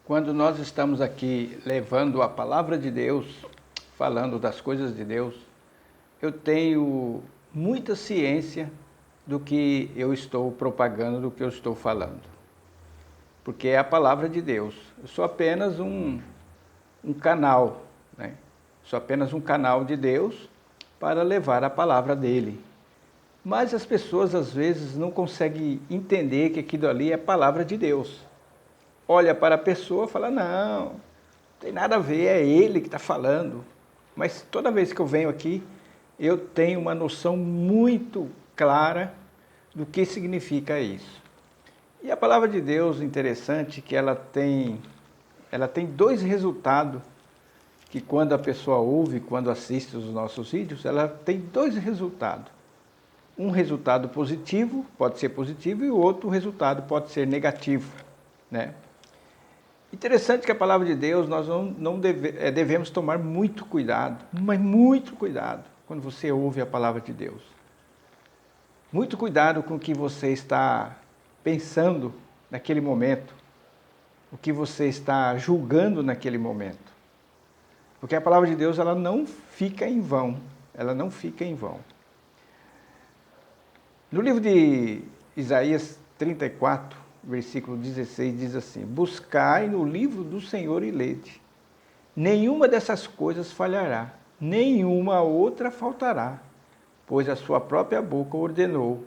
Quando nós estamos aqui levando a palavra de Deus, falando das coisas de Deus, eu tenho muita ciência do que eu estou propagando, do que eu estou falando. Porque é a palavra de Deus. Eu sou apenas um canal, né? Sou apenas um canal de Deus para levar a palavra dele. Mas as pessoas às vezes não conseguem entender que aquilo ali é a palavra de Deus. Olha para a pessoa e fala, não tem nada a ver, é ele que está falando. Mas toda vez que eu venho aqui, eu tenho uma noção muito clara do que significa isso. E a palavra de Deus, interessante, que ela tem dois resultados, que quando a pessoa ouve, quando assiste os nossos vídeos, ela tem dois resultados. Um resultado positivo, pode ser positivo, e o outro resultado pode ser negativo, né? Interessante que a palavra de Deus, nós devemos tomar muito cuidado, mas muito cuidado, quando você ouve a palavra de Deus. Muito cuidado com o que você está pensando naquele momento, o que você está julgando naquele momento. Porque a palavra de Deus, ela não fica em vão, ela não fica em vão. No livro de Isaías 34, versículo 16, diz assim, buscai no livro do Senhor e lede. Nenhuma dessas coisas falhará, nenhuma outra faltará, pois a sua própria boca ordenou,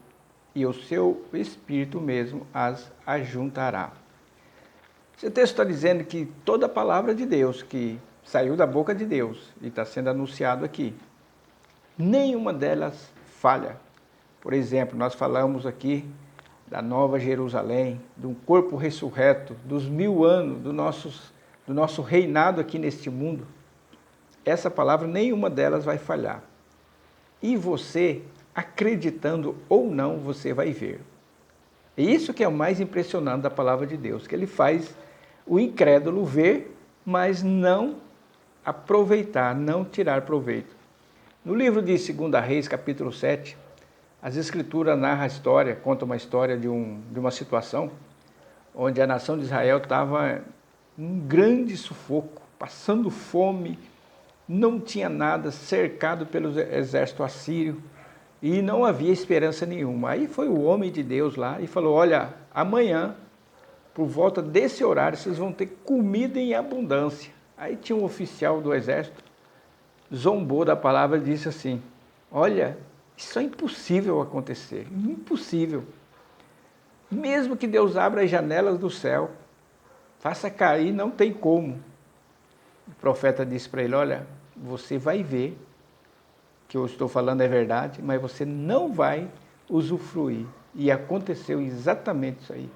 e o seu Espírito mesmo as ajuntará. Esse texto está dizendo que toda palavra de Deus, que saiu da boca de Deus, e está sendo anunciado aqui, nenhuma delas falha. Por exemplo, nós falamos aqui da Nova Jerusalém, de um corpo ressurreto, dos 1000 anos do nosso reinado aqui neste mundo. Essa palavra, nenhuma delas vai falhar. E você, acreditando ou não, você vai ver. E isso que é o mais impressionante da palavra de Deus, que ele faz o incrédulo ver, mas não aproveitar, não tirar proveito. No livro de 2 Reis, capítulo 7, as Escrituras narram a história, conta uma história de uma situação onde a nação de Israel estava em um grande sufoco, passando fome, não tinha nada, cercado pelo exército assírio e não havia esperança nenhuma. Aí foi o homem de Deus lá e falou, olha, amanhã, por volta desse horário, vocês vão ter comida em abundância. Aí tinha um oficial do exército, zombou da palavra e disse assim, olha, isso é impossível acontecer, impossível. Mesmo que Deus abra as janelas do céu, faça cair, não tem como. O profeta disse para ele, olha, você vai ver que eu estou falando é verdade, mas você não vai usufruir. E aconteceu exatamente isso aí.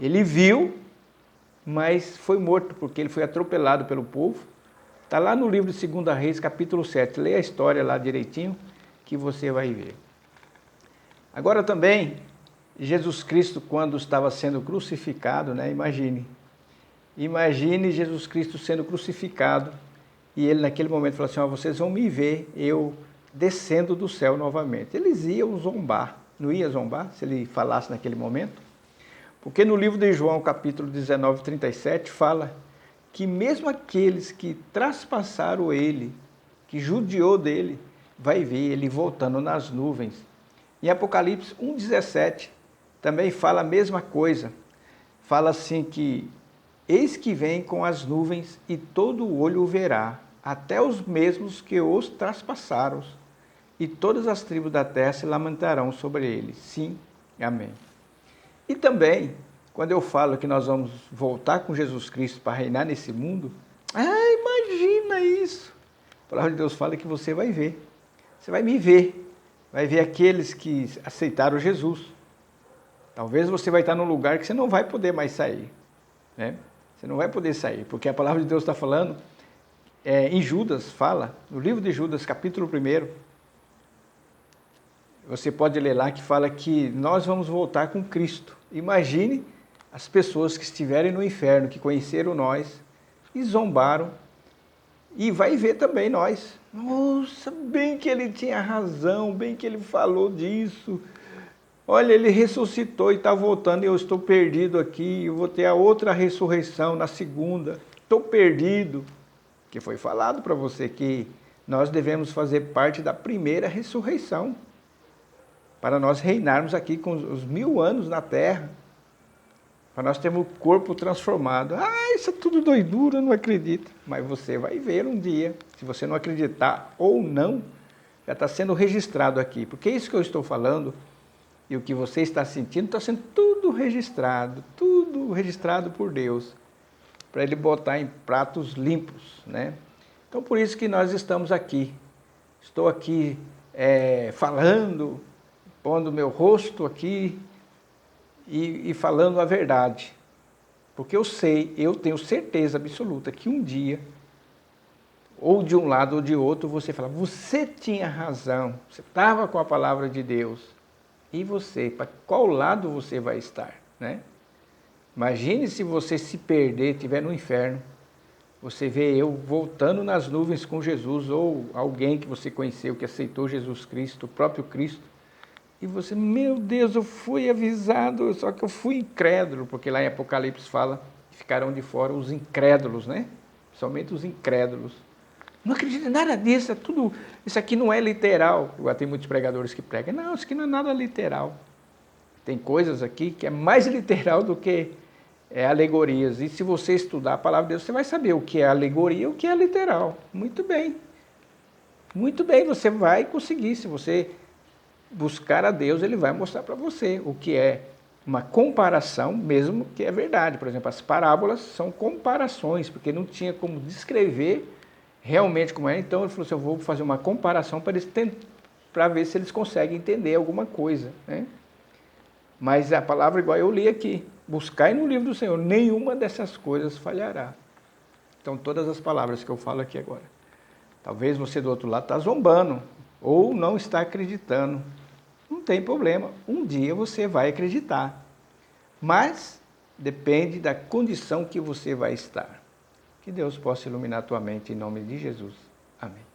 Ele viu, mas foi morto, porque ele foi atropelado pelo povo. Está lá no livro de 2 Reis, capítulo 7. Leia a história lá direitinho, que você vai ver. Agora também, Jesus Cristo, quando estava sendo crucificado, né? Imagine Jesus Cristo sendo crucificado, e ele naquele momento falou assim, vocês vão me ver, eu descendo do céu novamente. Eles iam zombar, não ia zombar se ele falasse naquele momento? Porque no livro de João, capítulo 19, 37, fala que mesmo aqueles que traspassaram ele, que judiou dele, vai ver ele voltando nas nuvens. Em Apocalipse 1,17 também fala a mesma coisa. Fala assim que, eis que vem com as nuvens e todo o olho o verá, até os mesmos que os traspassaram, e todas as tribos da terra se lamentarão sobre ele. Sim, amém. E também, quando eu falo que nós vamos voltar com Jesus Cristo para reinar nesse mundo, imagina isso! A palavra de Deus fala que você vai ver. Você vai me ver, vai ver aqueles que aceitaram Jesus. Talvez você vai estar num lugar que você não vai poder mais sair, né? Você não vai poder sair, porque a palavra de Deus está falando, em Judas fala, no livro de Judas, capítulo 1, você pode ler lá que fala que nós vamos voltar com Cristo. Imagine as pessoas que estiverem no inferno, que conheceram nós e zombaram, e vai ver também nós. Nossa, bem que ele tinha razão, bem que ele falou disso. Olha, ele ressuscitou e está voltando e eu estou perdido aqui, eu vou ter a outra ressurreição na segunda. Estou perdido. Que foi falado para você que nós devemos fazer parte da primeira ressurreição, para nós reinarmos aqui com os 1000 anos na terra, para nós termos o corpo transformado. Ah, isso é tudo doidura, eu não acredito. Mas você vai ver um dia, se você não acreditar ou não, já está sendo registrado aqui. Porque isso que eu estou falando e o que você está sentindo está sendo tudo registrado por Deus, para Ele botar em pratos limpos, né? Então, por isso que nós estamos aqui. Estou aqui falando, pondo meu rosto aqui e falando a verdade. Porque eu tenho certeza absoluta que um dia, ou de um lado ou de outro, você fala, você tinha razão, você estava com a palavra de Deus. E você, para qual lado você vai estar, né? Imagine se você se perder, estiver no inferno, você vê eu voltando nas nuvens com Jesus, ou alguém que você conheceu, que aceitou Jesus Cristo, o próprio Cristo, e você, meu Deus, eu fui avisado, só que eu fui incrédulo, porque lá em Apocalipse fala que ficarão de fora os incrédulos, né? Somente os incrédulos. Não acredito em nada disso, isso aqui não é literal. Igual tem muitos pregadores que pregam, não, isso aqui não é nada literal. Tem coisas aqui que é mais literal do que alegorias. E se você estudar a palavra de Deus, você vai saber o que é alegoria e o que é literal. Muito bem. Muito bem, você vai conseguir. Se você buscar a Deus, Ele vai mostrar para você o que é uma comparação, mesmo que é verdade. Por exemplo, as parábolas são comparações, porque não tinha como descrever realmente como é. Então ele falou assim, eu vou fazer uma comparação para ver se eles conseguem entender alguma coisa, né? Mas a palavra, igual eu li aqui, buscai no livro do Senhor, nenhuma dessas coisas falhará. Então todas as palavras que eu falo aqui agora. Talvez você do outro lado está zombando, ou não está acreditando. Não tem problema, um dia você vai acreditar. Mas depende da condição que você vai estar. Que Deus possa iluminar a tua mente em nome de Jesus. Amém.